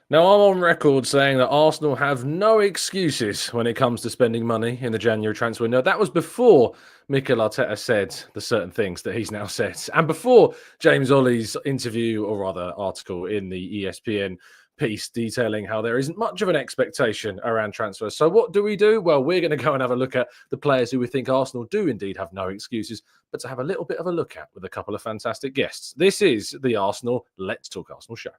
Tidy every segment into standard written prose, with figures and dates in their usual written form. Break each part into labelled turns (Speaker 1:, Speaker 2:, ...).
Speaker 1: Now, I'm on record saying that Arsenal have no excuses when it comes to spending money in the January transfer window. That was before Mikel Arteta said the certain things that he's now said, and before James Ollie's interview, or rather article in the ESPN piece detailing how there isn't much of an expectation around transfers. So what do? Well, we're going to go and have a look at the players who we think Arsenal do indeed have no excuses, but to have a little bit of a look at with a couple of fantastic guests. This is the Arsenal Let's Talk Arsenal show.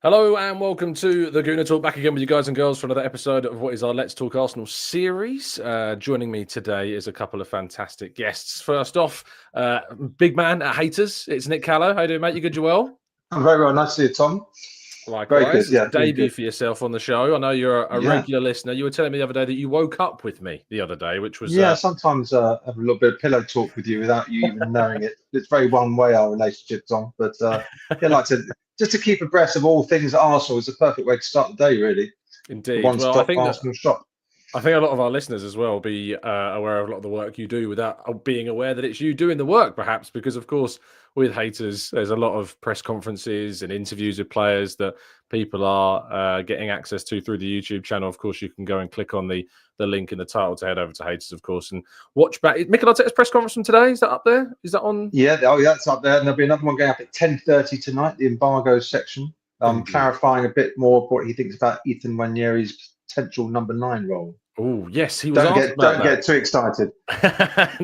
Speaker 1: Hello and welcome to the Gooner Talk, back again with you guys and girls for another episode of what is our Let's Talk Arsenal series. Joining me today is a couple of fantastic guests. First off, big man at Haters, it's Nick Callow. How you doing, mate? You good, you well?
Speaker 2: I'm very well. Nice to see you, Tom.
Speaker 1: Likewise.
Speaker 2: Very good, yeah.
Speaker 1: Debut for yourself on the show. I know you're a regular listener. You were telling me the other day that you woke up with me the other day, which was...
Speaker 2: sometimes have a little bit of pillow talk with you without you even knowing it. It's very one-way, our relationship, Tom. But just to keep abreast of all things at Arsenal is the perfect way to start the day, really.
Speaker 1: Indeed.
Speaker 2: Well, I think Arsenal shop.
Speaker 1: I think a lot of our listeners as well be aware of a lot of the work you do without being aware that it's you doing the work, perhaps, because, of course, with Haters, there's a lot of press conferences and interviews with players that people are getting access to through the YouTube channel. Of course, you can go and click on the link in the title to head over to Haters, of course, and watch back. Mikel Arteta's press conference from today, is that up there? Is that on?
Speaker 2: Yeah, that's up there. And there'll be another one going up at 10:30 tonight, the embargo section, clarifying a bit more what he thinks about Ethan Nwaneri's potential number 9 role.
Speaker 1: Oh, yes, he was asked about that.
Speaker 2: Don't get too excited.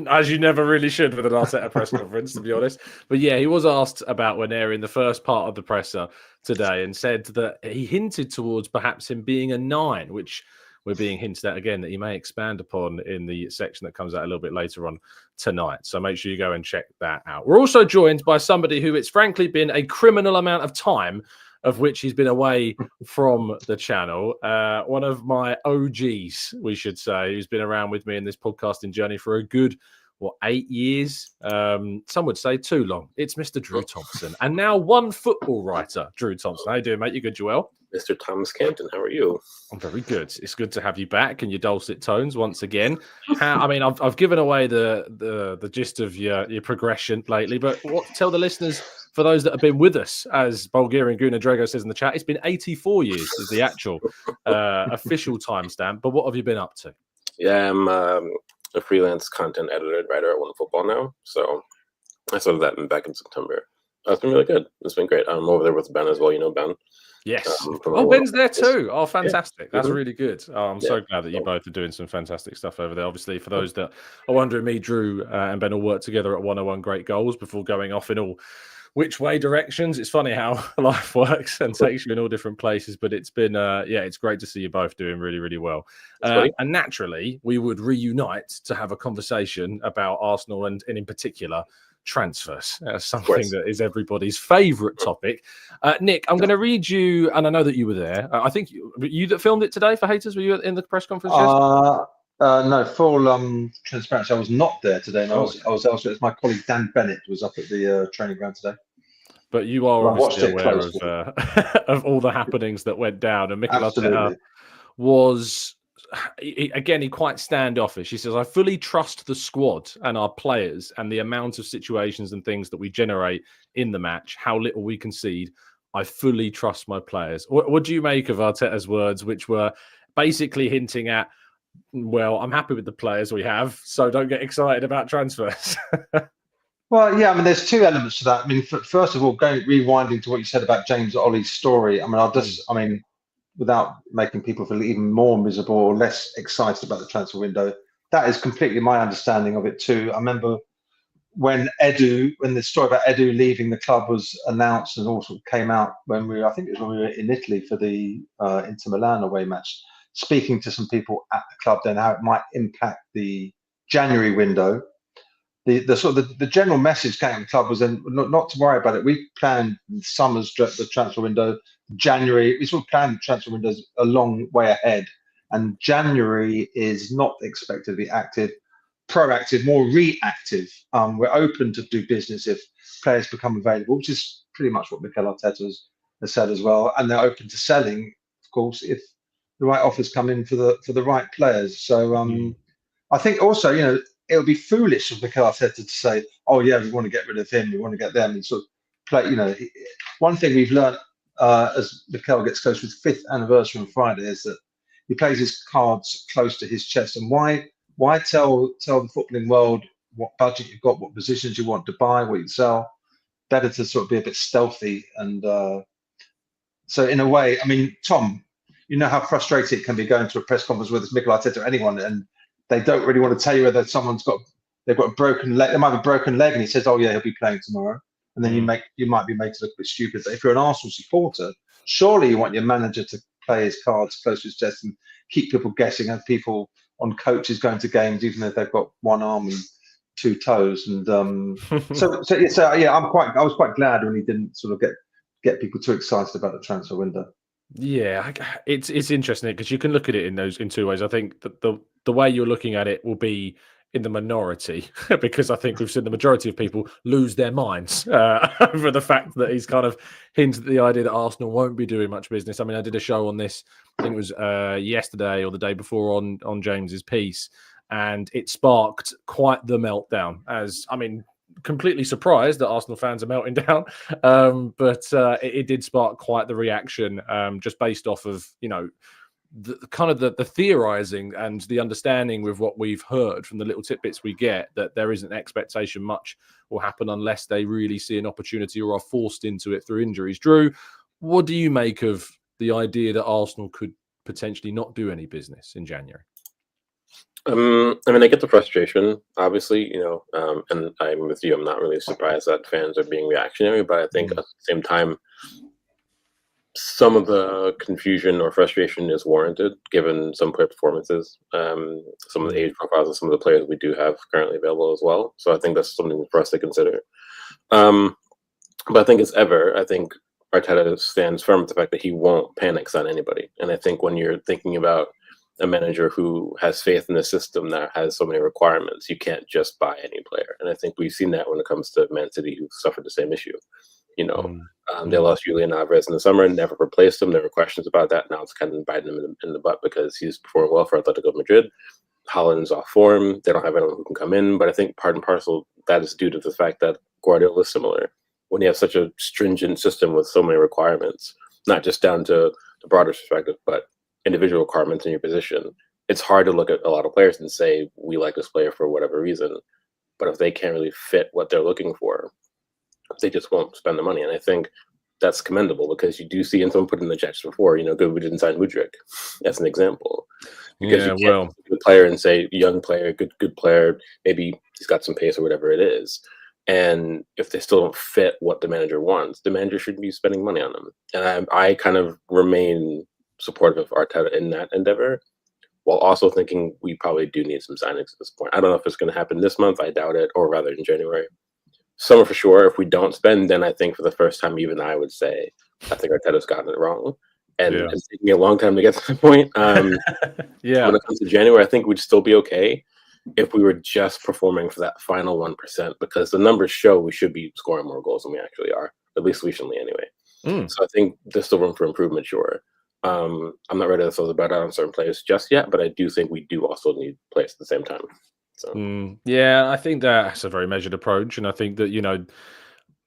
Speaker 1: As you never really should with an Arteta press conference, to be honest. But yeah, he was asked about Nwaneri in the first part of the presser today and said that he hinted towards perhaps him being a 9, which we're being hinted at again that he may expand upon in the section that comes out a little bit later on tonight. So make sure you go and check that out. We're also joined by somebody who it's frankly been a criminal amount of time of which he's been away from the channel. One of my OGs, we should say, who's been around with me in this podcasting journey for a good, 8 years? Some would say too long. It's Mr. Drew Thompson. And now one football writer, Drew Thompson. How you doing, mate? You good, Joel?
Speaker 3: Mr. Thomas Campton, how are you?
Speaker 1: I'm very good. It's good to have you back and your dulcet tones once again. I've given away the gist of your progression lately, but tell the listeners, for those that have been with us, as Bulgarian Gooner Drago says in the chat, it's been 84 years is the actual official timestamp. But what have you been up to?
Speaker 3: Yeah, I'm a freelance content editor and writer at OneFootball now. So I started that back in September. It's been really good. It's been great. I'm over there with Ben as well. You know Ben.
Speaker 1: Yes. Ben's there too. Oh, fantastic. Yeah. That's really good. I'm so glad that you both are doing some fantastic stuff over there. Obviously, for those that are wondering, me, Drew, and Ben all worked together at 101 Great Goals before going off in all which way directions. It's funny how life works and takes you in all different places, but it's been, it's great to see you both doing really, really well. And naturally, we would reunite to have a conversation about Arsenal and in particular, transfers, something that is everybody's favourite topic. Nick, I'm going to read you, and I know that you were there. I think you that filmed it today for Haters. Were you in the press conference?
Speaker 2: No, full transparency. I was not there today. No, I was elsewhere. My colleague Dan Bennett was up at the training ground today.
Speaker 1: But you are obviously aware of all the happenings that went down, and Mikel Arteta was. He quite standoffish. He says, I fully trust the squad and our players and the amount of situations and things that we generate in the match, how little we concede. I fully trust my players. What do you make of Arteta's words, which were basically hinting at, well, I'm happy with the players we have, so don't get excited about transfers?
Speaker 2: Well, yeah, there's two elements to that. First of all, rewinding to what you said about James Ollie's story, without making people feel even more miserable or less excited about the transfer window, that is completely my understanding of it too. I remember when the story about Edu leaving the club was announced and also came out when we were in Italy for the Inter Milan away match, speaking to some people at the club then how it might impact the January window. The general message came from the club was then not to worry about it. We planned the transfer window. January, we sort of planned the transfer windows a long way ahead, and January is not expected to be active, proactive, more reactive. We're open to do business if players become available, which is pretty much what Mikel Arteta has said as well, and they're open to selling, of course, if offers come in for the right players. So I think also, it would be foolish of Mikel Arteta to say, "Oh yeah, we want to get rid of him, we want to get them," and sort of play. One thing we've learned as Mikel gets close with 5th anniversary on Friday is that he plays his cards close to his chest. And why tell the footballing world what budget you've got, what positions you want to buy, what you sell? Better to sort of be a bit stealthy. And so in a way, I mean, Tom, you know how frustrating it can be going to a press conference with Mikel Arteta or anyone, and they don't really want to tell you whether they've got a broken leg. They might have a broken leg, and he says, "Oh yeah, he'll be playing tomorrow." And then you might be made to look a bit stupid. But if you're an Arsenal supporter, surely you want your manager to play his cards close to his chest and keep people guessing, have people on coaches going to games even if they've got one arm and 2 toes. And so yeah, I was quite glad when he didn't sort of get people too excited about the transfer window.
Speaker 1: Yeah, it's interesting because you can look at it in 2 ways. I think that the way you're looking at it will be in the minority because I think we've seen the majority of people lose their minds over the fact that he's kind of hinted at the idea that Arsenal won't be doing much business. I mean, I did a show on this, I think it was yesterday or the day before on James's piece, and it sparked quite the meltdown. Completely surprised that Arsenal fans are melting down, but it did spark quite the reaction, just based off of the theorizing and the understanding with what we've heard from the little tidbits we get, that there isn't expectation much will happen unless they really see an opportunity or are forced into it through injuries. Drew, what do you make of the idea that Arsenal could potentially not do any business in January?
Speaker 3: I get the frustration, obviously, and I'm with you. I'm not really surprised that fans are being reactionary, but I think at the same time, some of the confusion or frustration is warranted given some player performances, some of the age profiles of some of the players we do have currently available as well. So I think that's something for us to consider. But I think I think Arteta stands firm with the fact that he won't panic sign anybody. And I think when you're thinking about a manager who has faith in the system that has so many requirements, you can't just buy any player. And I think we've seen that when it comes to Man City, who suffered the same issue. They lost Julian Alvarez in the summer and never replaced him. There were questions about that. Now it's kind of biting him in the butt because he's performing well for Atletico Madrid. Haaland's off form. They don't have anyone who can come in. But I think part and parcel, that is due to the fact that Guardiola is similar. When you have such a stringent system with so many requirements, not just down to the broader perspective, but individual requirements in your position, it's hard to look at a lot of players and say, we like this player for whatever reason. But if they can't really fit what they're looking for, they just won't spend the money. And I think that's commendable because you do see, and someone put in the checks before, good, we didn't sign Mudryk as an example. Because you can't look at a player and say, young player, good player, maybe he's got some pace or whatever it is. And if they still don't fit what the manager wants, the manager shouldn't be spending money on them. And I kind of remain supportive of Arteta in that endeavor, while also thinking we probably do need some signings at this point. I don't know if it's going to happen this month. I doubt it, or rather in January. Summer for sure. If we don't spend, then I think for the first time, even I would say, I think Arteta's gotten it wrong. And it's taking me a long time to get to the point. When it comes to January, I think we'd still be okay if we were just performing for that final 1%, because the numbers show we should be scoring more goals than we actually are, at least recently anyway. So I think there's still room for improvement, sure. I'm not ready to throw the bet out on certain players just yet, but I do think we do also need players at the same time. So
Speaker 1: I think that's a very measured approach, and I think that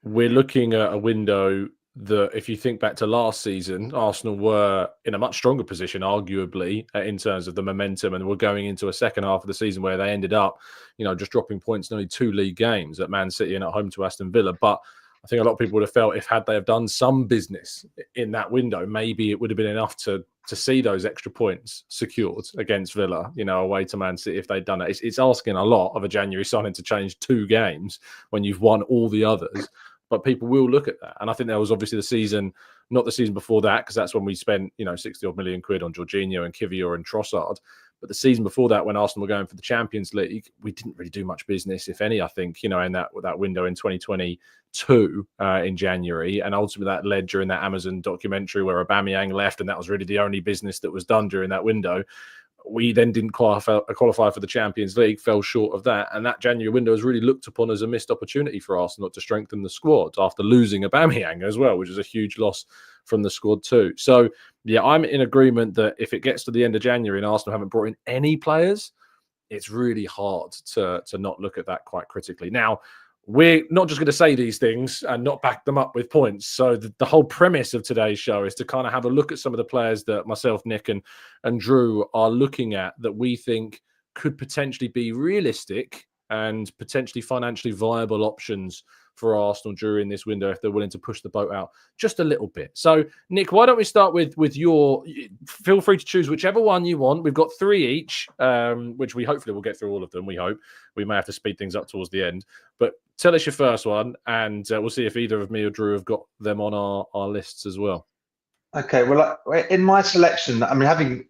Speaker 1: we're looking at a window that, if you think back to last season, Arsenal were in a much stronger position, arguably, in terms of the momentum, and we're going into a second half of the season where they ended up, just dropping points in only 2 league games at Man City and at home to Aston Villa. But I think a lot of people would have felt had they have done some business in that window, maybe it would have been enough to see those extra points secured against Villa, away to Man City if they'd done it. It's asking a lot of a January signing to change 2 games when you've won all the others. But people will look at that. And I think there was obviously not the season before that, because that's when we spent, 60-odd million quid on Jorginho and Kivior and Trossard. But the season before that, when Arsenal were going for the Champions League, we didn't really do much business, if any, I think, in that window in 2022 in January. And ultimately that led during that Amazon documentary where Aubameyang left, and that was really the only business that was done during that window. We then didn't qualify for the Champions League, fell short of that. And that January window is really looked upon as a missed opportunity for Arsenal to strengthen the squad after losing Aubameyang as well, which is a huge loss from the squad too. So, yeah, I'm in agreement that if it gets to the end of January and Arsenal haven't brought in any players, it's really hard to not look at that quite critically. Now, we're not just going to say these things and not back them up with points. So the whole premise of today's show is to kind of have a look at some of the players that myself, Nick, and Drew are looking at that we think could potentially be realistic and potentially financially viable options for Arsenal during this window if they're willing to push the boat out just a little bit. So, Nick, why don't we start with your... Feel free to choose whichever one you want. We've got 3 each, which we hopefully will get through all of them, we hope. We may have to speed things up towards the end. But tell us your first one, and we'll see if either of me or Drew have got them on our lists as well.
Speaker 2: Okay, well, in my selection, I mean, having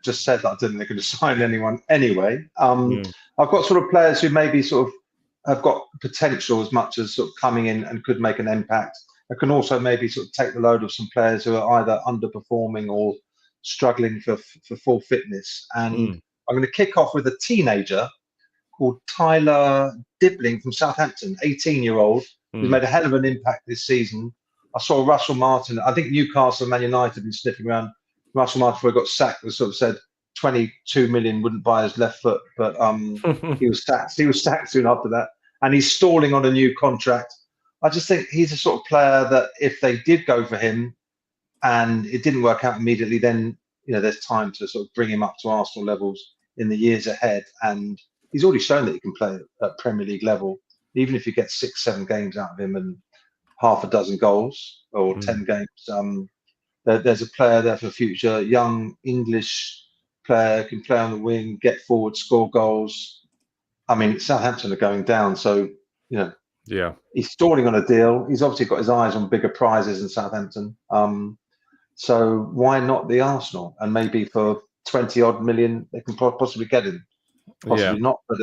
Speaker 2: just said that I didn't think I could sign anyone anyway, I've got sort of players who maybe sort of have got potential as much as sort of coming in and could make an impact. I can also maybe sort of take the load of some players who are either underperforming or struggling for full fitness. And I'm going to kick off with a teenager called Tyler Dibling from Southampton, 18-year-old, who's made a hell of an impact this season. I saw Russell Martin. I think Newcastle and Man United have been sniffing around. Russell Martin, before he got sacked, was sort of said 22 million wouldn't buy his left foot, but he was sacked. He was sacked soon after that, and he's stalling on a new contract. I just think he's a sort of player that if they did go for him and it didn't work out immediately, then there's time to sort of bring him up to Arsenal levels in the years ahead. And he's already shown that he can play at Premier League level, even if you get 6-7 games out of him and half a dozen goals or 10 games. There's a player there for the future, young English player, can play on the wing, get forward, score goals. I mean, Southampton are going down, so he's stalling on a deal. He's obviously got his eyes on bigger prizes in Southampton. So why not the Arsenal? And maybe for 20 odd million, they can possibly get him. Possibly not, but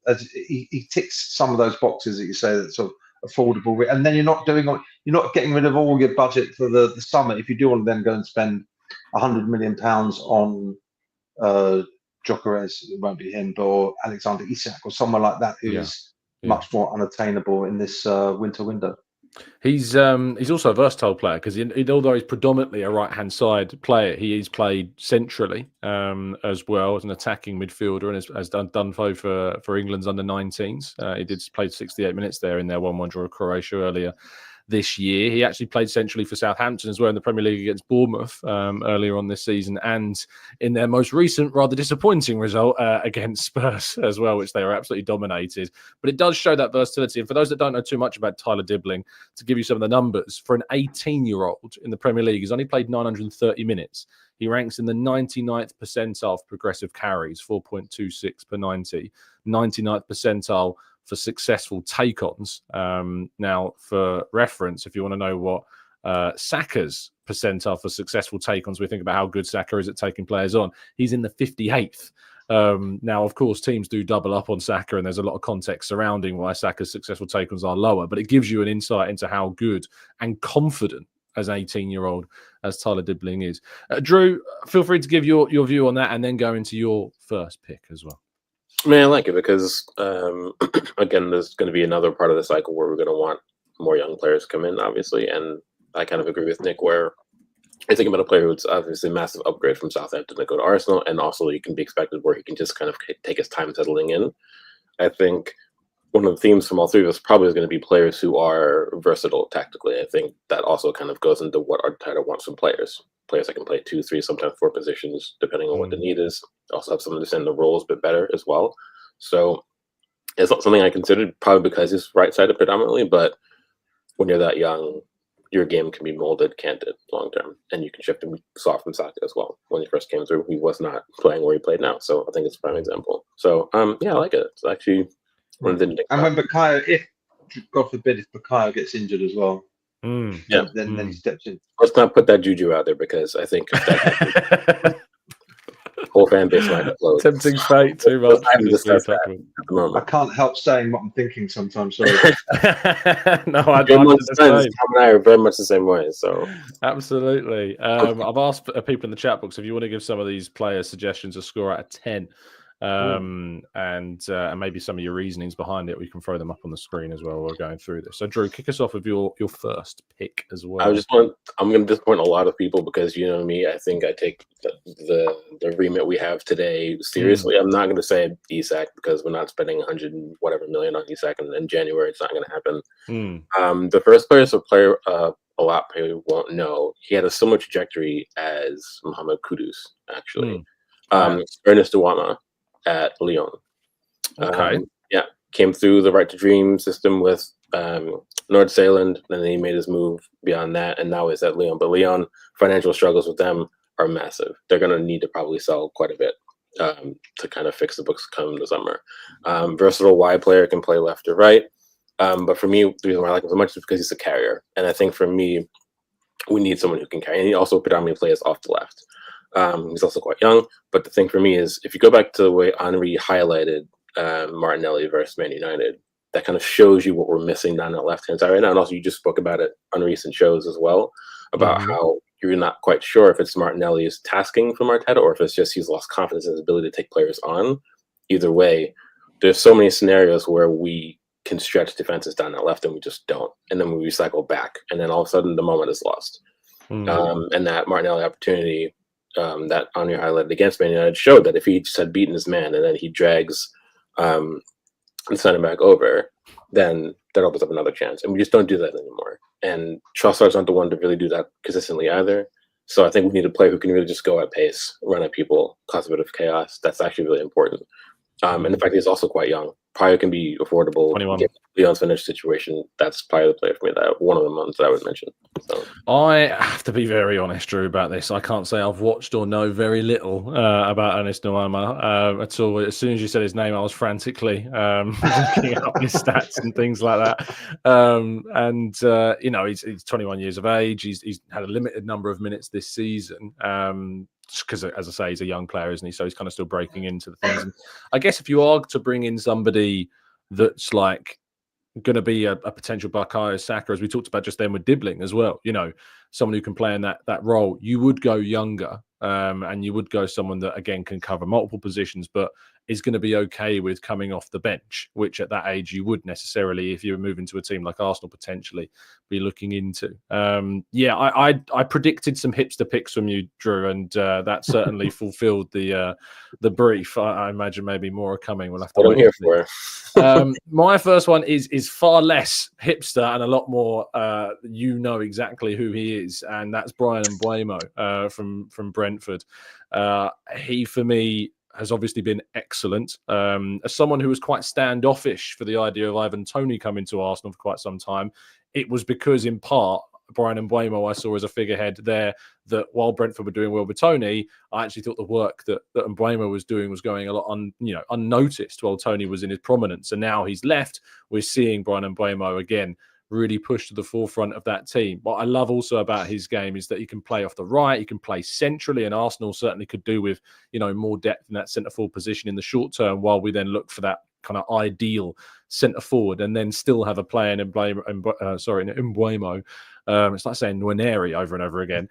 Speaker 2: as he ticks some of those boxes that you say that's sort of affordable, and then you're not getting rid of all your budget for the summer. If you do want to then go and spend £100 million on Gyökeres, it won't be him, or Alexander Isak or someone like that who is much more unattainable in this winter window.
Speaker 1: He's also a versatile player because although he's predominantly a right-hand side player, he's played centrally as well as an attacking midfielder and has done so for England's under-19s. He did play 68 minutes there in their 1-1 draw with Croatia earlier this year. He actually played centrally for Southampton as well in the Premier League against Bournemouth earlier on this season, and in their most recent rather disappointing result against Spurs as well, which they were absolutely dominated. But it does show that versatility. And for those that don't know too much about Tyler Dibling, to give you some of the numbers, for an 18-year-old in the Premier League, he's only played 930 minutes. He ranks in the 99th percentile for progressive carries, 4.26 per 90, 99th percentile for successful take-ons. Now, for reference, if you want to know what Saka's percentile for successful take-ons, we think about how good Saka is at taking players on, he's in the 58th. Now, of course, teams do double up on Saka, and there's a lot of context surrounding why Saka's successful take-ons are lower, but it gives you an insight into how good and confident as an 18-year-old as Tyler Dibling is. Drew, feel free to give your view on that and then go into your first pick as well.
Speaker 3: I mean, I like it because, again, there's going to be another part of the cycle where we're going to want more young players to come in, obviously. And I kind of agree with Nick where I think about a player who's obviously a massive upgrade from Southampton to go to Arsenal, and also he can be expected where he can just kind of take his time settling in. I think one of the themes from all three of us probably is going to be players who are versatile tactically. I think that also kind of goes into what Arteta wants from players. Players that can play 2, 3, sometimes 4 positions, depending on what the need is. Also have someone to understand the roles a bit better as well. So it's not something I considered, probably because he's right-sided predominantly, but when you're that young, your game can be molded, can't it, long-term? And you can shift him soft from Saka as well. When he first came through, he was not playing where he played now. So I think it's a prime example. So, yeah, I like it. It's actually one of the things.
Speaker 2: And when Bukayo, if, God forbid, if Bukayo gets injured as well, then he steps in.
Speaker 3: Let's not put that juju out there because I think whole fan base might explode.
Speaker 1: Tempting fate too much.
Speaker 3: I haven't discussed that
Speaker 1: Document.
Speaker 3: at the moment.
Speaker 2: I can't help saying what I'm thinking sometimes. Sorry.
Speaker 1: No, I
Speaker 3: Tom
Speaker 1: don't.
Speaker 3: and I are very much the same way. So
Speaker 1: absolutely. I've asked people in the chat box if you want to give some of these players suggestions a score out of 10, and maybe some of your reasonings behind it. We can throw them up on the screen as well. We're going through this. So, Drew, kick us off with your first pick as well.
Speaker 3: I'm going to disappoint a lot of people because you know me. I think I take the remit we have today seriously. I'm not going to say Isak because we're not spending 100 and whatever million on Isak in January. It's not going to happen. The first player is a player a lot of people won't know. He had a similar trajectory as Mohammed Kudus, actually. Ernest Nuamah at Lyon.
Speaker 1: Okay.
Speaker 3: Came through the Right to Dream system with Nord-Zealand, and then he made his move beyond that, and now he's at Lyon. But Lyon, financial struggles with them are massive. They're going to need to probably sell quite a bit to kind of fix the books come the summer. Versatile wide player, can play left or right. But for me, the reason why I like him so much is because he's a carrier. And I think for me, we need someone who can carry. And he also predominantly plays off the left. He's also quite young. But the thing for me is, if you go back to the way Henry highlighted Martinelli versus Man United, that kind of shows you what we're missing down that left-hand side right now. And also, you just spoke about it on recent shows as well, about how you're not quite sure if it's Martinelli's tasking from Arteta or if it's just he's lost confidence in his ability to take players on. Either way, there's so many scenarios where we can stretch defenses down that left and we just don't. And then we recycle back. And then all of a sudden, the moment is lost. And that Martinelli opportunity that Henry highlighted against Man United showed that if he just had beaten his man and then he drags the center back over, then that opens up another chance. And we just don't do that anymore. And Trossard's not the one to really do that consistently either. So I think we need a player who can really just go at pace, run at people, cause a bit of chaos. That's actually really important. And the fact that he's also quite young, probably can be affordable.
Speaker 1: 21.
Speaker 3: Get Leon's finished situation. That's probably the player for me, that one of the ones that I would mention. So
Speaker 1: I have to be very honest, Drew, about this. I can't say I've watched or know very little about Ernest Nuamah at all. As soon as you said his name, I was frantically looking up his stats and things like that. You know, he's 21 years of age. He's had a limited number of minutes this season. Because, as I say, he's a young player, isn't he? So he's kind of still breaking into the things. And I guess if you are to bring in somebody that's like going to be a potential Bukayo Saka, as we talked about just then with Dibling as well, you know, someone who can play in that role, you would go younger, and you would go someone that, again, can cover multiple positions, but is going to be okay with coming off the bench, which at that age you would necessarily, if you were moving to a team like Arsenal, potentially be looking into. I predicted some hipster picks from you, Drew, and that certainly fulfilled the brief. I imagine maybe more are coming. We'll have to
Speaker 3: what I'm here for.
Speaker 1: My first one is far less hipster and a lot more you know exactly who he is, and that's Bryan Mbeumo from Brentford. He, for me, has obviously been excellent. As someone who was quite standoffish for the idea of Ivan Toney coming to Arsenal for quite some time, it was because, in part, Bryan Mbeumo I saw as a figurehead there, that while Brentford were doing well with Toney, I actually thought the work that Mbeumo was doing was going a lot unnoticed while Toney was in his prominence. And now he's left, we're seeing Bryan Mbeumo again really push to the forefront of that team. What I love also about his game is that he can play off the right, he can play centrally, and Arsenal certainly could do with, you know, more depth in that centre-forward position in the short term, while we then look for that kind of ideal centre-forward and then still have a player in Mbeumo. It's like saying Nwaneri over and over again.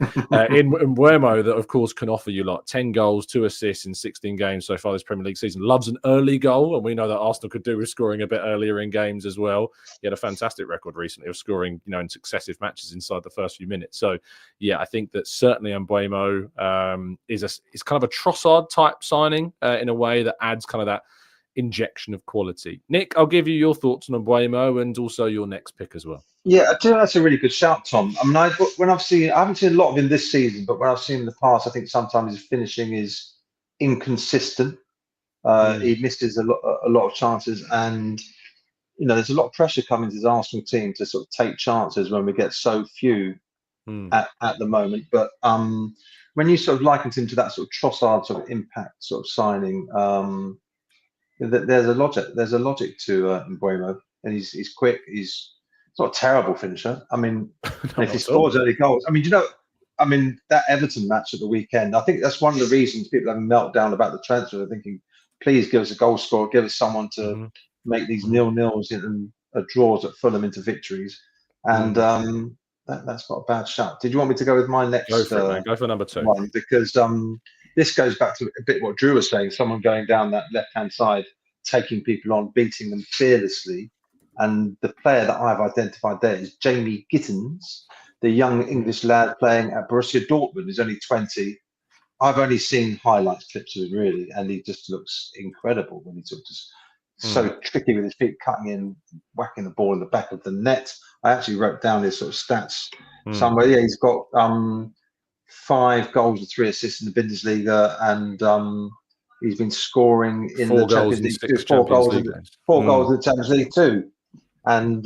Speaker 1: In Mbeumo, that of course can offer you like 10 goals, 2 assists in 16 games so far this Premier League season. Loves an early goal, and we know that Arsenal could do with scoring a bit earlier in games as well. He had a fantastic record recently of scoring, you know, in successive matches inside the first few minutes. So yeah, I think that certainly Mbeumo is kind of a Trossard type signing in a way that adds kind of that injection of quality. Nick, I'll give you your thoughts on Mbeumo and also your next pick as well.
Speaker 2: Yeah, I think that's a really good shout, Tom. I mean, I haven't seen a lot of him this season, but when I've seen in the past, I think sometimes his finishing is inconsistent. He misses a lot of chances, and you know, there's a lot of pressure coming to the Arsenal team to sort of take chances when we get so few at the moment. But when you sort of likened him to that sort of Trossard sort of impact sort of signing, there's a logic to Mbeumo, and he's quick. He's not a terrible finisher. I mean, if he scores early goals, I mean, you know, I mean, that Everton match at the weekend, I think that's one of the reasons people have a meltdown about the transfer. They're thinking, please give us a goal scorer, give us someone to make these 0-0s and draws at Fulham into victories. And that's not a bad shout. Did you want me to go with my next
Speaker 1: Go for it, man. Go for number 2.
Speaker 2: one? Because this goes back to a bit what Drew was saying, someone going down that left-hand side, taking people on, beating them fearlessly. And the player that I've identified there is Jamie Gittens, the young English lad playing at Borussia Dortmund. He's only 20. I've only seen highlights clips of him, really, and he just looks incredible when he's just so tricky with his feet, cutting in, whacking the ball in the back of the net. I actually wrote down his sort of stats somewhere. Yeah, he's got 5 goals and 3 assists in the Bundesliga, and he's been scoring in the Champions League, 4 goals in the Champions League too. And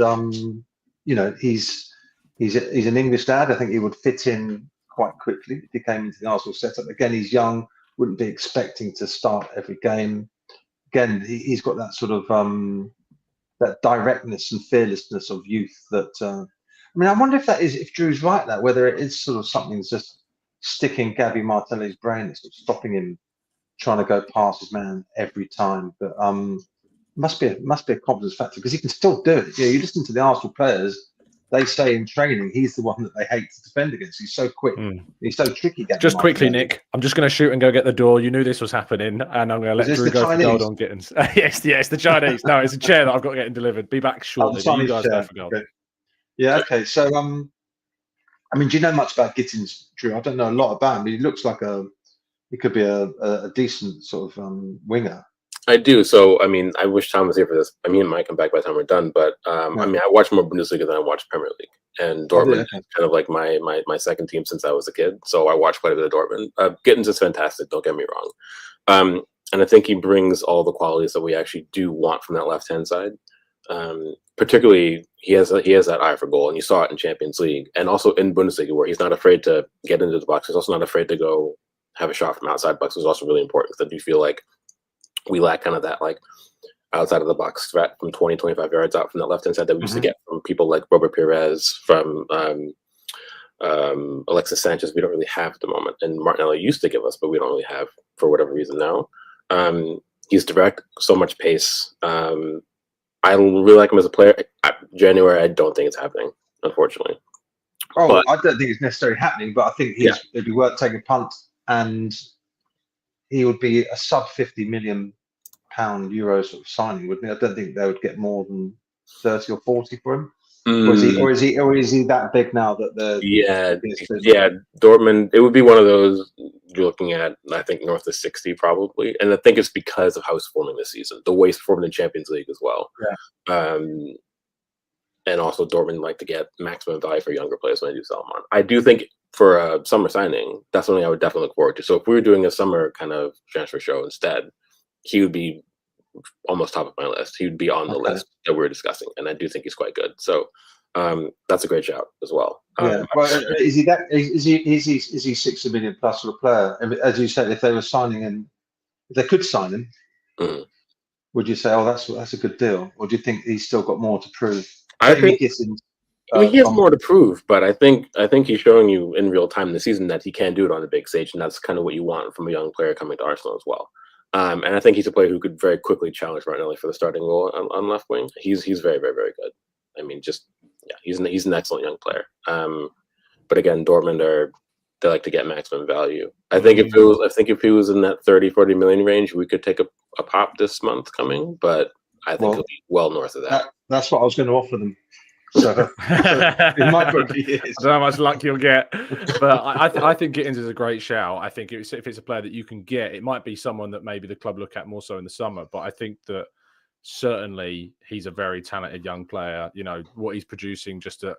Speaker 2: you know, he's an English lad. I think he would fit in quite quickly if he came into the Arsenal setup. Again, he's young, wouldn't be expecting to start every game. Again, he's got that sort of that directness and fearlessness of youth that I mean, I wonder if Drew's right there, whether it is sort of something that's just sticking Gabby Martinelli's brain, that's sort of stopping him trying to go past his man every time. But must be a confidence factor, because he can still do it. You listen to the Arsenal players, they say in training he's the one that they hate to defend against. He's so quick. He's so tricky.
Speaker 1: Just quickly, Nick, I'm just going to shoot and go get the door. You knew this was happening, and I'm going to let Drew go for gold on Gittens. yes, the Chinese. No, it's a chair that I've got getting delivered. Be back shortly. You guys go for gold.
Speaker 2: Okay. Yeah, okay. So, I mean, do you know much about Gittens, Drew? I don't know a lot about him. He looks like he could be a decent sort of winger.
Speaker 3: I do. So, I mean, I wish Tom was here for this. I mean, it might come back by the time we're done. But, I mean, I watch more Bundesliga than I watch Premier League. And Dortmund is kind of like my second team since I was a kid. So I watch quite a bit of Dortmund. Gittens is fantastic, don't get me wrong. And I think he brings all the qualities that we actually do want from that left-hand side. Particularly, he has that eye for goal. And you saw it in Champions League. And also in Bundesliga, where he's not afraid to get into the box. He's also not afraid to go have a shot from outside box. Is also really important, because I do feel like we lack kind of that, like, outside of the box threat from 20, 25 yards out from that left-hand side that we used to get from people like Robert Pires, from Alexis Sanchez. We don't really have at the moment. And Martinelli used to give us, but we don't really have for whatever reason now. He's direct, so much pace. I really like him as a player. January, I don't think it's happening, unfortunately.
Speaker 2: I don't think it's necessarily happening, but I think it'd be worth taking a punt, and he would be a sub £50 million euro sort of signing, wouldn't he? I don't think they would get more than 30 or 40 for him. Or is he that big now that
Speaker 3: Dortmund, it would be one of those you're looking at, I think, north of 60 probably. And I think it's because of how he's performing this season, the way he's performing in Champions League as well. And also Dortmund like to get maximum value for younger players when they do sell them on. I do think for a summer signing, that's something I would definitely look forward to. So if we were doing a summer kind of transfer show instead, he would be almost top of my list. He would be on the list that we're discussing, and I do think he's quite good. So that's a great shout as well.
Speaker 2: Is he 60 million plus sort of player? And as you said, if they were signing him, if they could sign him, would you say, oh, that's a good deal, or do you think he's still got more to prove?
Speaker 3: I think he has more to prove, but I think he's showing you in real time this season that he can do it on the big stage, and that's kind of what you want from a young player coming to Arsenal as well. And I think he's a player who could very quickly challenge Martinelli for the starting role on left wing. He's very, very, very good. I mean, he's an excellent young player. But again, Dortmund they like to get maximum value. I think if he was in that 30-40 million range, we could take a pop this month coming, but I think he'll be well north of that.
Speaker 2: That's what I was going to offer them. So in my book, he is.
Speaker 1: I don't know how much luck you'll get, but I think Gittens is a great shout. I think if it's a player that you can get, it might be someone that maybe the club look at more so in the summer. But I think that certainly he's a very talented young player. You know what he's producing just at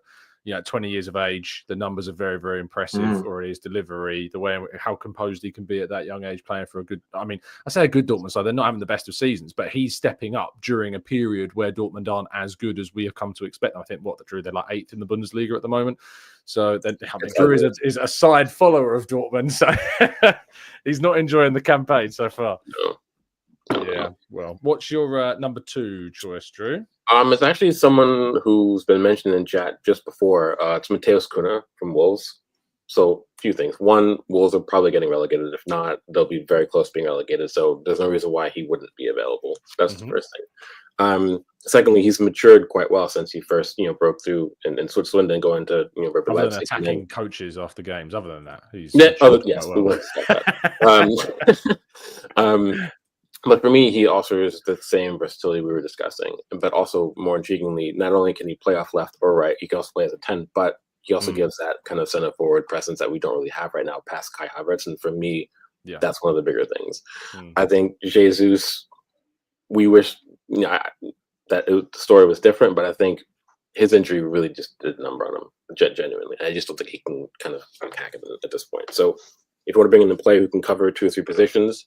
Speaker 1: 20 years of age, the numbers are very, very impressive. Or his delivery, the way how composed he can be at that young age, playing for a good. I mean, I say a good Dortmund side. They're not having the best of seasons, but he's stepping up during a period where Dortmund aren't as good as we have come to expect. I think they're like 8th in the Bundesliga at the moment. So Drew is a side follower of Dortmund, so he's not enjoying the campaign so far.
Speaker 3: No.
Speaker 1: Yeah. Well, what's your number 2 choice, Drew?
Speaker 3: It's actually someone who's been mentioned in chat just before. It's Matheus Cunha from Wolves. So a few things. One, Wolves are probably getting relegated. If not, they'll be very close to being relegated. So there's no reason why he wouldn't be available. That's the first thing. Secondly, he's matured quite well since he first, broke through in Switzerland and go into, RB
Speaker 1: Other than
Speaker 3: Leipzig.
Speaker 1: attacking coaches after games, other than that, he's
Speaker 3: yes,
Speaker 1: quite
Speaker 3: we
Speaker 1: well.
Speaker 3: won't discuss that. But for me, he offers the same versatility we were discussing. But also, more intriguingly, not only can he play off left or right, he can also play as a 10, but he also gives that kind of center forward presence that we don't really have right now past Kai Havertz. And for me, that's one of the bigger things. I think Jesus, we wish that the story was different, but I think his injury really just did a number on him, genuinely. I just don't think he can kind of unpack it at this point. So if you want to bring in a player who can cover 2 or 3 positions,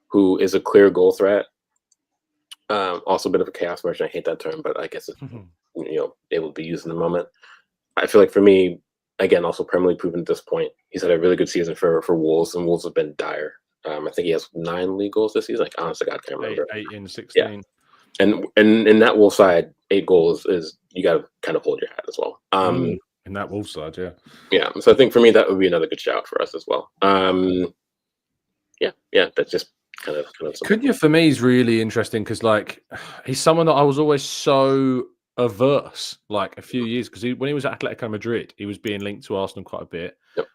Speaker 3: who is a clear goal threat, also a bit of a chaos merchant. I hate that term, but I guess it's able to be used in the moment. I feel like for me, again, also Premier League proven at this point, he's had a really good season for Wolves, and Wolves have been dire. I think he has 9 league goals this season. Like, honestly, God, can't remember.
Speaker 1: 8 in 16.
Speaker 3: Yeah. And in that Wolves side, 8 goals is you got to kind of hold your hat as well.
Speaker 1: In that Wolves side,
Speaker 3: yeah. So I think for me that would be another good shout for us as well. That's just kind of.
Speaker 1: Cunha for me is really interesting because he's someone that I was always so averse a few years because when he was at Atletico Madrid, he was being linked to Arsenal quite a bit.
Speaker 3: Yep.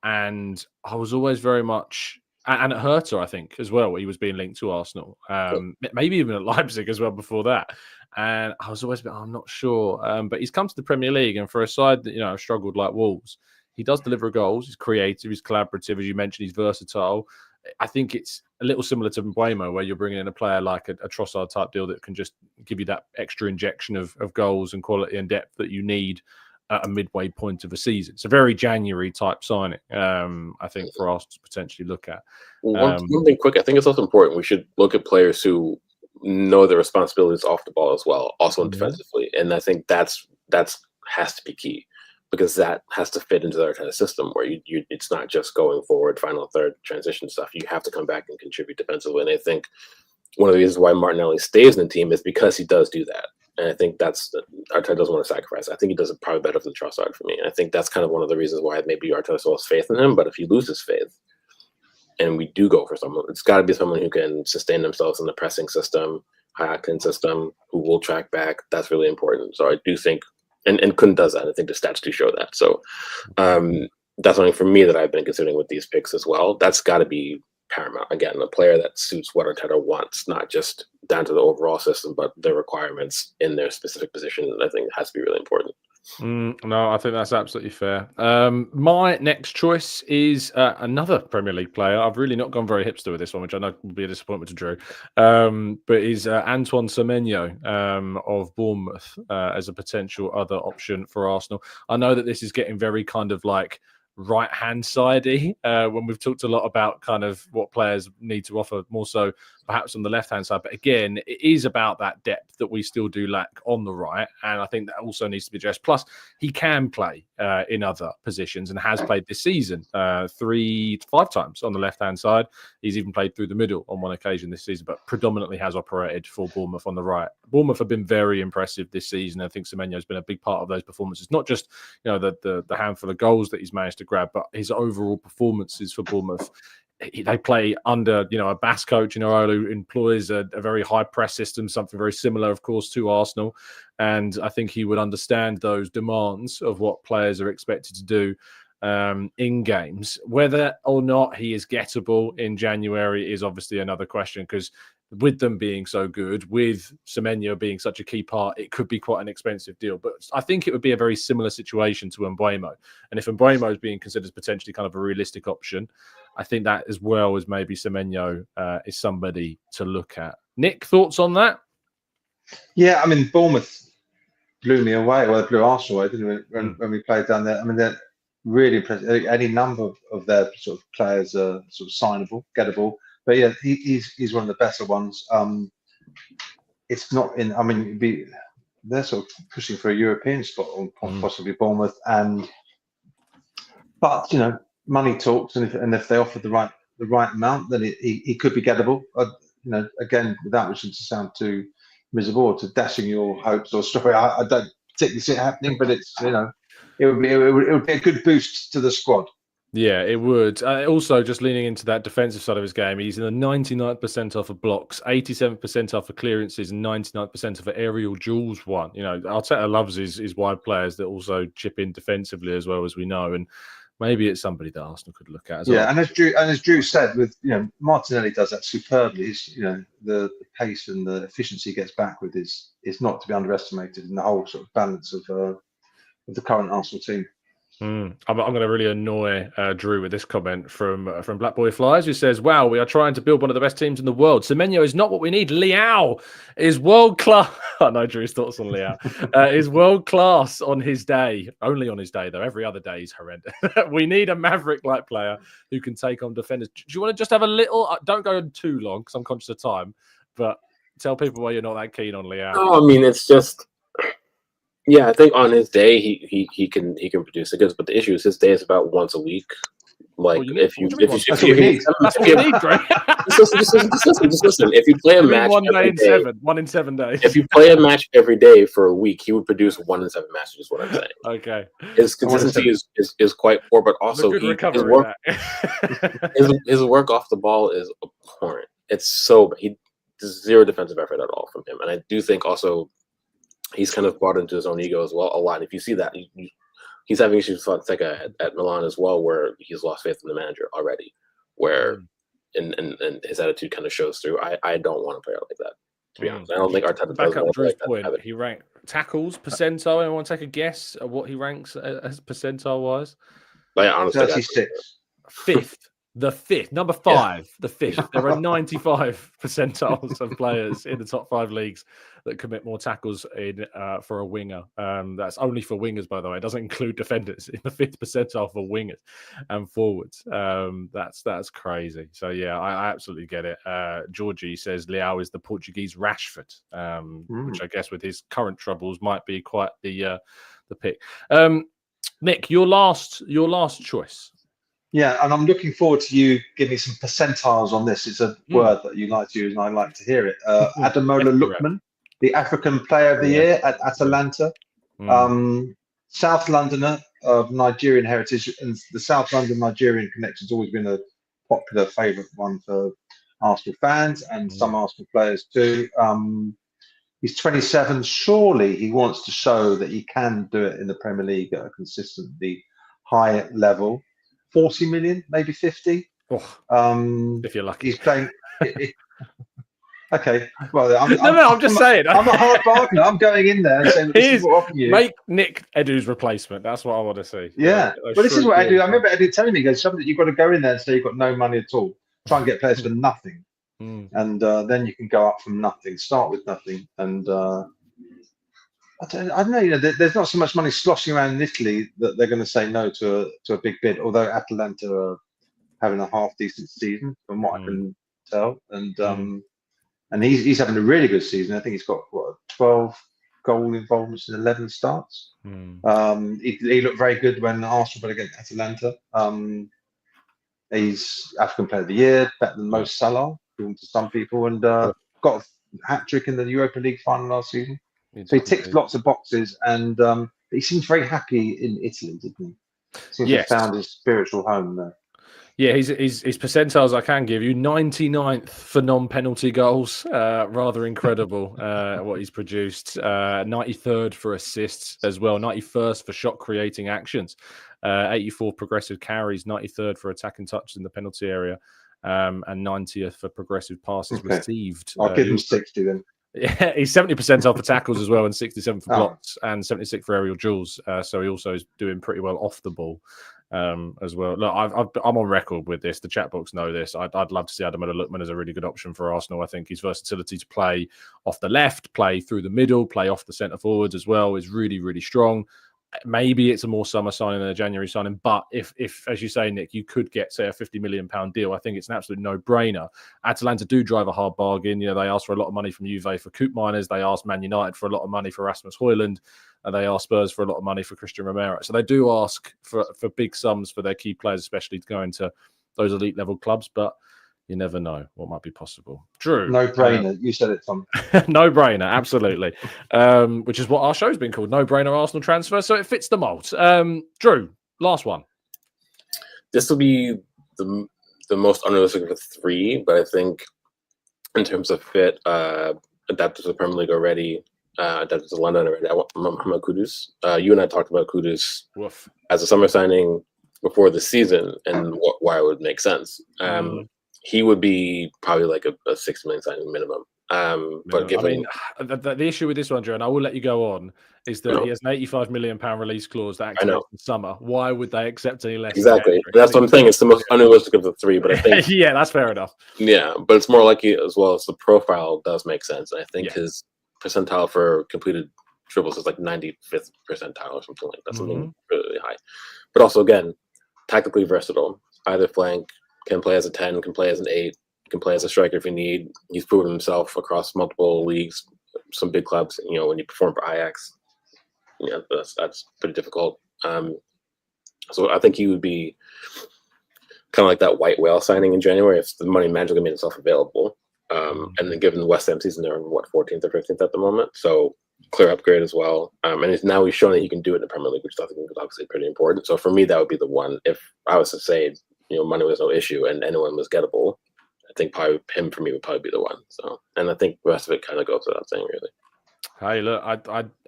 Speaker 1: And I was always very much. And at Hertha, I think, as well, he was being linked to Arsenal. Maybe even at Leipzig as well before that. And I was always I'm not sure. But he's come to the Premier League, and for a side that, struggled like Wolves, he does deliver goals. He's creative, he's collaborative. As you mentioned, he's versatile. I think it's a little similar to Mbeumo, where you're bringing in a player like a Trossard-type deal that can just give you that extra injection of goals and quality and depth that you need at a midway point of a season. It's a very January type signing, I think, for us to potentially look at.
Speaker 3: One thing quick, I think it's also important. We should look at players who know their responsibilities off the ball as well, also defensively. And I think that's has to be key because that has to fit into their kind of system where you it's not just going forward, final third, transition stuff. You have to come back and contribute defensively. And I think one of the reasons why Martinelli stays in the team is because he does do that. And I think Arteta doesn't want to sacrifice. I think he does it probably better than Trossard for me. And I think that's kind of one of the reasons why maybe Arteta still has faith in him. But if he loses faith and we do go for someone, it's got to be someone who can sustain themselves in the pressing system, high octane system, who will track back. That's really important. So I do think, and Kudus does that. I think the stats do show that. So that's something for me that I've been considering with these picks as well. That's got to be paramount. Again, a player that suits what Arteta wants, not just down to the overall system, but their requirements in their specific position. I think has to be really important.
Speaker 1: No, I think that's absolutely fair. My next choice is another Premier League player. I've really not gone very hipster with this one, which I know will be a disappointment to Drew. But is Antoine Semenyo of Bournemouth as a potential other option for Arsenal. I know that this is getting very kind of right-hand sidey when we've talked a lot about kind of what players need to offer, more so perhaps on the left-hand side. But again, it is about that depth that we still do lack on the right, and I think that also needs to be addressed. Plus, he can play in other positions and has played this season 3 to 5 times on the left-hand side. He's even played through the middle on one occasion this season, but predominantly has operated for Bournemouth on the right. Bournemouth have been very impressive this season. I think Semenyo has been a big part of those performances, not just the handful of goals that he's managed to grab, but his overall performances for Bournemouth. They play under, a Bass coach, who employs a very high press system, something very similar, of course, to Arsenal. And I think he would understand those demands of what players are expected to do in games. Whether or not he is gettable in January is obviously another question, because with them being so good, with Semenyo being such a key part, it could be quite an expensive deal. But I think it would be a very similar situation to Mbeumo. And if Mbeumo is being considered potentially kind of a realistic option, I think that as well as maybe Semenyo is somebody to look at. Nick, thoughts on that?
Speaker 2: Yeah, I mean, Bournemouth blew me away. Well, they blew Arsenal away, didn't we, when we played down there? I mean, they're really impressive. Any number of their sort of players are sort of signable, gettable. But yeah, he's one of the better ones. It's not in. I mean, they're sort of pushing for a European spot on possibly Bournemouth, but money talks, and if they offer the right amount, then he could be gettable. Again, without wishing to sound too miserable or to dashing your hopes or story, I don't particularly see it happening, but it's it would be a good boost to the squad.
Speaker 1: Yeah, it would. Also, just leaning into that defensive side of his game, he's in the 99th percentile for blocks, 87th percentile for clearances, and 99th percentile for aerial duels won. You know, Arteta loves his wide players that also chip in defensively as well, as we know. And maybe it's somebody that Arsenal could look at as well.
Speaker 2: And as Drew said, with Martinelli does that superbly. The pace and the efficiency he gets back with is not to be underestimated in the whole sort of balance of the current Arsenal team.
Speaker 1: I'm going to really annoy Drew with this comment from Black Boy Flies, who says, "Wow, we are trying to build one of the best teams in the world. Semenyo is not what we need. Leao is world class." I know Drew's thoughts on Leao. Is world class on his day. Only on his day, though. Every other day is horrendous. We need a Maverick-like player who can take on defenders. Do you want to just have a little? Don't go too long because I'm conscious of time. But tell people why you're not that keen on Leao.
Speaker 3: No, I mean it's just. Yeah, I think on his day he can produce it, but the issue is his day is about once a week. Like if you
Speaker 1: that's what we need, Greg.
Speaker 3: Just listen. If you play a match
Speaker 1: 1 in 7 days.
Speaker 3: If you play a match every day for a week, he would produce 1 in 7 matches. Is what I'm saying.
Speaker 1: Okay.
Speaker 3: His consistency is quite poor, but also his work off the ball is abhorrent. It's so there's zero defensive effort at all from him, and I do think also. He's kind of bought into his own ego as well a lot. If you see that, he's having issues like at Milan as well, where he's lost faith in the manager already, where and his attitude kind of shows through. I don't want a player like that, to be honest. I don't think Arteta does.
Speaker 1: Back up Drew's point, he ranked tackles percentile. Anyone take a guess at what he ranks as percentile wise?
Speaker 3: Like, honestly,
Speaker 2: 36.
Speaker 1: Fifth. The fifth, number 5, the fifth. There are 95 percentiles of players in the top 5 leagues that commit more tackles in for a winger. That's only for wingers, by the way. It doesn't include defenders. In the 5th percentile for wingers and forwards. That's crazy. So yeah, I absolutely get it. Georgie says Leao is the Portuguese Rashford, which I guess with his current troubles might be quite the pick. Nick, your last choice.
Speaker 2: Yeah, and I'm looking forward to you giving me some percentiles on this. It's a word that you like to use, and I like to hear it. Ademola Lookman, the African Player of the Year at Atalanta. South Londoner of Nigerian heritage, and the South London Nigerian connection has always been a popular favourite one for Arsenal fans and some Arsenal players too. He's 27. Surely he wants to show that he can do it in the Premier League at a consistently high level. 40 million, maybe 50.
Speaker 1: If you're lucky.
Speaker 2: He's playing. Okay. Well,
Speaker 1: I'm just saying.
Speaker 2: I'm a hard bargainer. I'm going in there and saying, this is what I'm offering you.
Speaker 1: Make Nick Edu's replacement. That's what I want to see.
Speaker 2: Yeah. Well, this is what Edu. I remember Edu telling me, he goes, something you've got to go in there and say you've got no money at all. Try and get players for nothing. And then you can go up from nothing. Start with nothing. And I don't know. There's not so much money sloshing around in Italy that they're going to say no to a big bid. Although Atalanta are having a half decent season, from what I can tell, and he's having a really good season. I think he's got 12 goal involvements in 11 starts. He looked very good when Arsenal played against Atalanta. He's African Player of the Year, better than Mo Salah, according to some people, and got a hat trick in the Europa League final last season. So he ticks lots of boxes, and he seems very happy in Italy, didn't he? Seems to have found his spiritual home there.
Speaker 1: Yeah, his percentiles I can give you 99th for non-penalty goals, rather incredible what he's produced. 93rd for assists as well, 91st for shot creating actions, 84 progressive carries, 93rd for attacking touches in the penalty area, and 90th for progressive passes received.
Speaker 2: I'll give him 60 then.
Speaker 1: Yeah, he's 70% for tackles as well, and 67 for blocks, and 76 for aerial duels. So he also is doing pretty well off the ball as well. Look, I'm on record with this. The chat box know this. I'd love to see Ademola Lookman as a really good option for Arsenal. I think his versatility to play off the left, play through the middle, play off the centre forwards as well is really, really strong. Maybe it's a more summer signing than a January signing, but if as you say, Nick, you could get, say, a £50 million deal, I think it's an absolute no-brainer. Atalanta do drive a hard bargain. You know, they ask for a lot of money from Juve for Coop Miners. They ask Man United for a lot of money for Rasmus Højlund, and they ask Spurs for a lot of money for Christian Romero. So they do ask for big sums for their key players, especially to go into those elite level clubs. But you never know what might be possible. Drew.
Speaker 2: No brainer. You said it, Tom.
Speaker 1: No brainer, absolutely. Which is what our show's been called, No Brainer Arsenal Transfer. So it fits the mold. Drew, last one.
Speaker 3: This will be the most unrealistic of the three, but I think in terms of fit, adapted to the Premier League already, adapted to London already, I want Mohammed Kudus. You and I talked about Kudus as a summer signing before the season and why it would make sense. He would be probably like a 6 million signing minimum. But given,
Speaker 1: the issue with this one, Drew, and I will let you go on, is that he has an £85 million release clause that activates in summer. Why would they accept any less?
Speaker 3: Exactly. That's what I'm saying. It's the most unrealistic of the three, but I think
Speaker 1: yeah, that's fair enough.
Speaker 3: Yeah, but it's more likely as well as the profile does make sense. And I think his percentile for completed dribbles is like 95th percentile or something like that. Something really high. But also, again, tactically versatile. Either flank, can play as a 10, can play as an 8, can play as a striker if you need. He's proven himself across multiple leagues, some big clubs. You know, when you perform for Ajax, that's pretty difficult. So I think he would be kind of like that white whale signing in January if the money magically made itself available. And then given the West Ham season, they're in 14th or 15th at the moment. So clear upgrade as well. And now he's shown that he can do it in the Premier League, which I think is obviously pretty important. So for me, that would be the one. If I was to say, money was no issue and anyone was gettable, I think probably him for me would probably be the one. So, and I think the rest of it kind of goes without saying, really.
Speaker 1: Hey, look,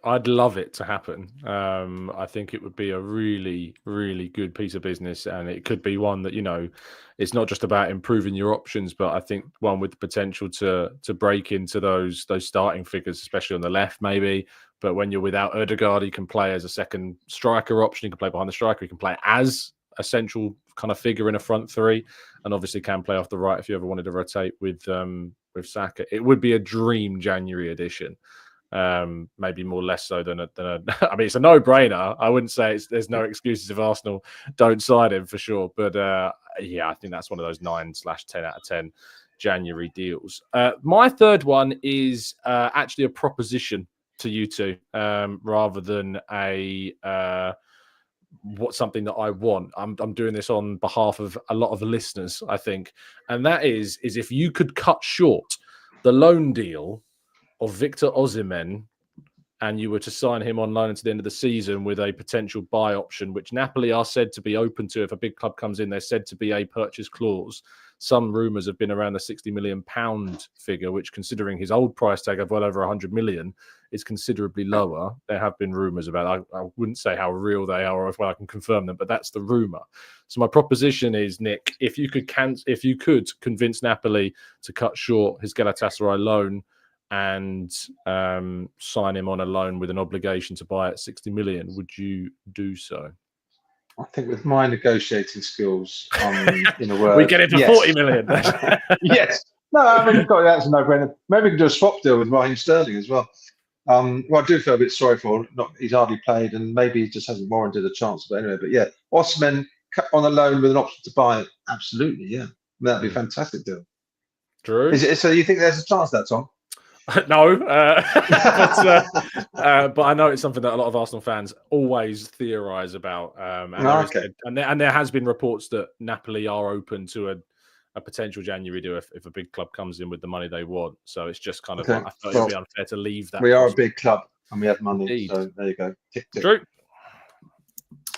Speaker 1: I'd love it to happen. I think it would be a really, really good piece of business, and it could be one that it's not just about improving your options, but I think one with the potential to break into those starting figures, especially on the left, maybe. But when you're without Ødegaard, you can play as a second striker option. You can play behind the striker. You can play as a central kind of figure in a front three, and obviously can play off the right if you ever wanted to rotate with Saka. It would be a dream January edition. Maybe more less so than a I mean, it's a no-brainer. I wouldn't say there's no excuses if Arsenal don't sign him for sure. But I think that's one of those 9/10 out of 10 January deals. My third one is actually a proposition to you two, rather than something that I want. I'm doing this on behalf of a lot of listeners, I think, and that is if you could cut short the loan deal of Victor Osimhen and you were to sign him on loan until the end of the season with a potential buy option, which Napoli are said to be open to. If a big club comes in, they're said to be a purchase clause. Some rumours have been around the £60 million figure, which, considering his old price tag of well over 100 million, is considerably lower. There have been rumours about it. I wouldn't say how real they are or if I can confirm them, but that's the rumour. So my proposition is, Nick, if you could convince Napoli to cut short his Galatasaray loan and sign him on a loan with an obligation to buy at 60 million, would you do so?
Speaker 2: I think with my negotiating skills, in a word,
Speaker 1: we get it for 40 million.
Speaker 2: Yes. No, I mean, that's a no-brainer. Maybe we can do a swap deal with Raheem Sterling as well. I do feel a bit sorry for him. He's hardly played, and maybe he just hasn't warranted a chance. But anyway, Osimhen on a loan with an option to buy it, absolutely, yeah. That'd be a fantastic deal.
Speaker 1: Drew?
Speaker 2: So you think there's a chance of that, Tom?
Speaker 1: No, but I know it's something that a lot of Arsenal fans always theorise about. And there has been reports that Napoli are open to a potential January deal if a big club comes in with the money they want. So it's just kind of like, I thought it would be unfair to leave that.
Speaker 2: We are a big club and we have money.
Speaker 1: Indeed.
Speaker 2: So there you go. Tick, tick.
Speaker 1: Drew?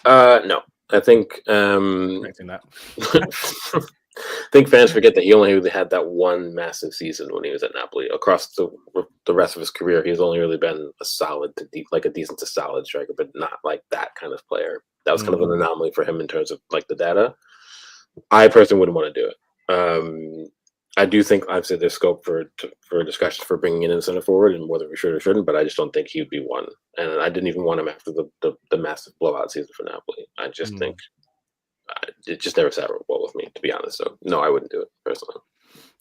Speaker 3: No, I think I think fans forget that he only really had that one massive season when he was at Napoli. Across the rest of his career, he's only really been a solid to a decent to solid striker, but not like that kind of player. That was kind of an anomaly for him in terms of like the data. I personally wouldn't want to do it. I do think obviously there's scope for discussions for bringing in a center forward and whether we should or shouldn't, but I just don't think he would be one. And I didn't even want him after the massive blowout season for Napoli. I just think it just never sat well with me, to be honest. So no, I wouldn't do it personally.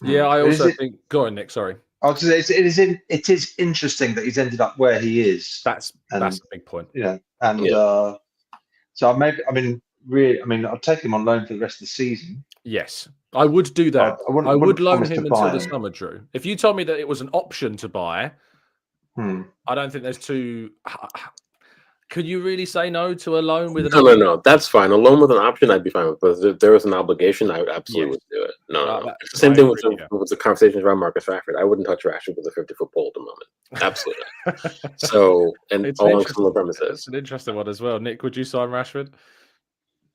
Speaker 1: Yeah, I also think. Go on, Nick. Sorry.
Speaker 2: I was going to say it is interesting that he's ended up where he is.
Speaker 1: That's a big point.
Speaker 2: Yeah, and so I'll take him on loan for the rest of the season.
Speaker 1: Yes, I would do that. I would loan him until the
Speaker 2: him.
Speaker 1: summer, Drew. If you told me that it was an option to buy, I don't think there's too. Could you really say no to a loan with an
Speaker 3: No. That's fine. A loan with an option, I'd be fine with. But if there was an obligation, I would absolutely would do it. No. It's the same thing with the conversations around Marcus Rashford. I wouldn't touch Rashford with a 50-foot pole at the moment. Absolutely not. So, and
Speaker 1: it's
Speaker 3: along similar premises.
Speaker 1: It's an interesting one as well. Nick, would you sign Rashford?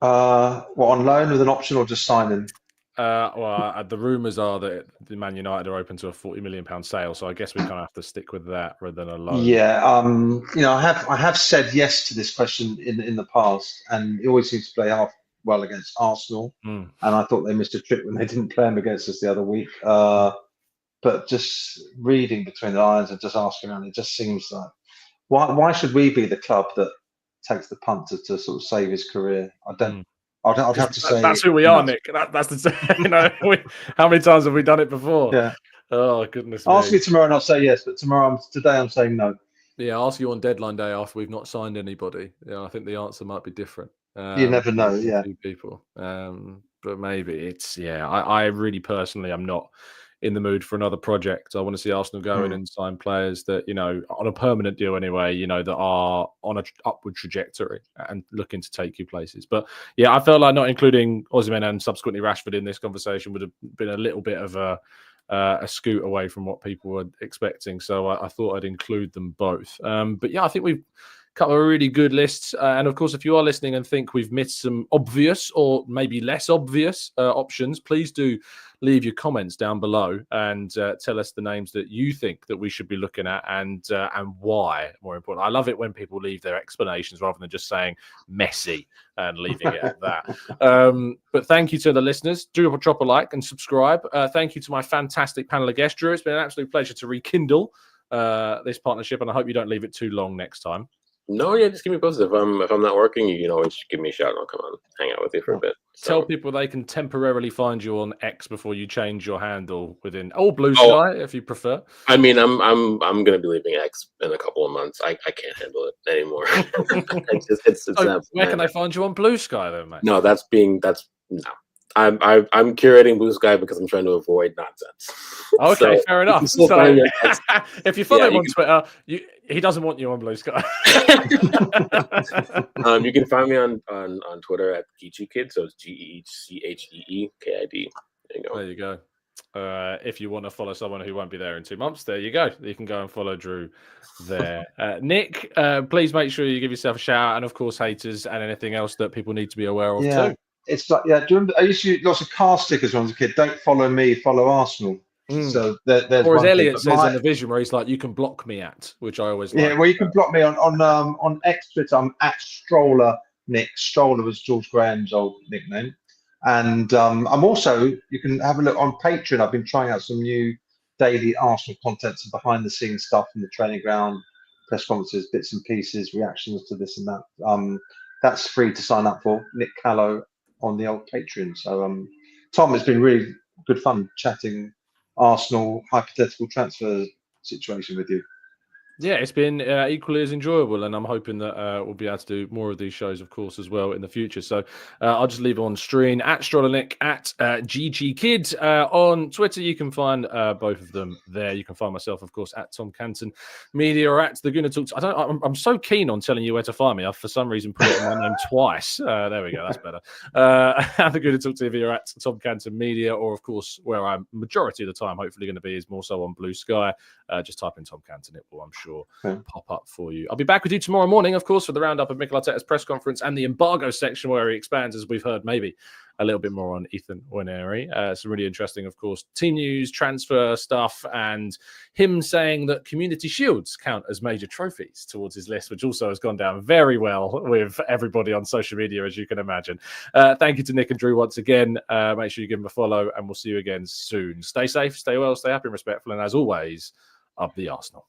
Speaker 2: On loan with an option or just signing?
Speaker 1: The rumours are that the Man United are open to a £40 million sale, so I guess we kind of have to stick with that rather than a loan.
Speaker 2: Yeah, I have said yes to this question in the past, and it always seems to play off well against Arsenal. And I thought they missed a trick when they didn't play him against us the other week. But just reading between the lines and just asking around, it just seems like why should we be the club that takes the punt to sort of save his career? I don't. I'd have to say
Speaker 1: that's who we are, Nick. That's the how many times have we done it before?
Speaker 2: Yeah.
Speaker 1: Oh goodness.
Speaker 2: Ask me tomorrow and I'll say yes, but today I'm saying no.
Speaker 1: Yeah, ask you on deadline day after we've not signed anybody. Yeah, I think the answer might be different.
Speaker 2: You never know. Yeah.
Speaker 1: People. But maybe it's I really personally am not in the mood for another project. I want to see Arsenal go in and sign players that, on a permanent deal anyway, that are on an upward trajectory and looking to take you places. But yeah, I felt like not including Osimhen and subsequently Rashford in this conversation would have been a little bit of a scoot away from what people were expecting. So I thought I'd include them both. But yeah, I think we've cut a really good list. And of course, if you are listening and think we've missed some obvious or maybe less obvious options, please do leave your comments down below and tell us the names that you think that we should be looking at and why. More important, I love it when people leave their explanations rather than just saying Messi and leaving it at that. But thank you to the listeners. Do drop a like and subscribe. Thank you to my fantastic panel of guests, Drew. It's been an absolute pleasure to rekindle this partnership, and I hope you don't leave it too long next time.
Speaker 3: No, yeah, just give me posted. If I'm not working, you can always give me a shout and I'll come on, hang out with you for a bit. So.
Speaker 1: Tell people they can temporarily find you on X before you change your handle within Blue Sky if you prefer.
Speaker 3: I mean, I'm gonna be leaving X in a couple of months. I can't handle it anymore.
Speaker 1: Where can they find you on Blue Sky then, mate?
Speaker 3: No, no. I'm curating Blue Sky because I'm trying to avoid nonsense.
Speaker 1: Okay, fair enough. So, if you follow him on Twitter, he doesn't want you on Blue Sky.
Speaker 3: You can find me on Twitter at GeeCheeKid, so it's GeeCheeKid.
Speaker 1: There you go. If you want to follow someone who won't be there in 2 months, there you go. You can go and follow Drew there. Nick, please make sure you give yourself a shout out, and of course, haters and anything else that people need to be aware of too.
Speaker 2: It's like, do you remember, I used to use lots of car stickers when I was a kid. Don't follow me, follow Arsenal. So there's
Speaker 1: or as Elliot says on the vision where he's like, you can block me at, which I always like.
Speaker 2: Yeah, well, you can block me on X Twitter. I'm at Stroller Nick. Stroller was George Graham's old nickname. And I'm also, you can have a look on Patreon. I've been trying out some new daily Arsenal content, some behind the scenes stuff from the training ground, press conferences, bits and pieces, reactions to this and that. That's free to sign up for. Nick Callow on the old Patreon. So Tom, it's been really good fun chatting Arsenal hypothetical transfer situation with you.
Speaker 1: Yeah, it's been equally as enjoyable, and I'm hoping that we'll be able to do more of these shows, of course, as well in the future. So I'll just leave it on screen at Strollernick, at GeeCheeKid. On Twitter, you can find both of them there. You can find myself, of course, at Tom Canton Media or at the Gooner Talks. I'm so keen on telling you where to find me. I've for some reason put it in my name twice. There we go, that's better. At the Gooner Talk TV or at Tom Canton Media, or of course, where I'm majority of the time hopefully going to be is more so on Blue Sky. Just type in Tom Canton, it will, I'm sure, pop up for you. I'll be back with you tomorrow morning, of course, for the roundup of Mikel Arteta's press conference and the embargo section where he expands, as we've heard, maybe a little bit more on Ethan Nwaneri. Some really interesting, of course, team news, transfer stuff, and him saying that community shields count as major trophies towards his list, which also has gone down very well with everybody on social media, as you can imagine. Thank you to Nick and Drew once again. Make sure you give them a follow, and we'll see you again soon. Stay safe, stay well, stay happy and respectful, and as always, up the Arsenal.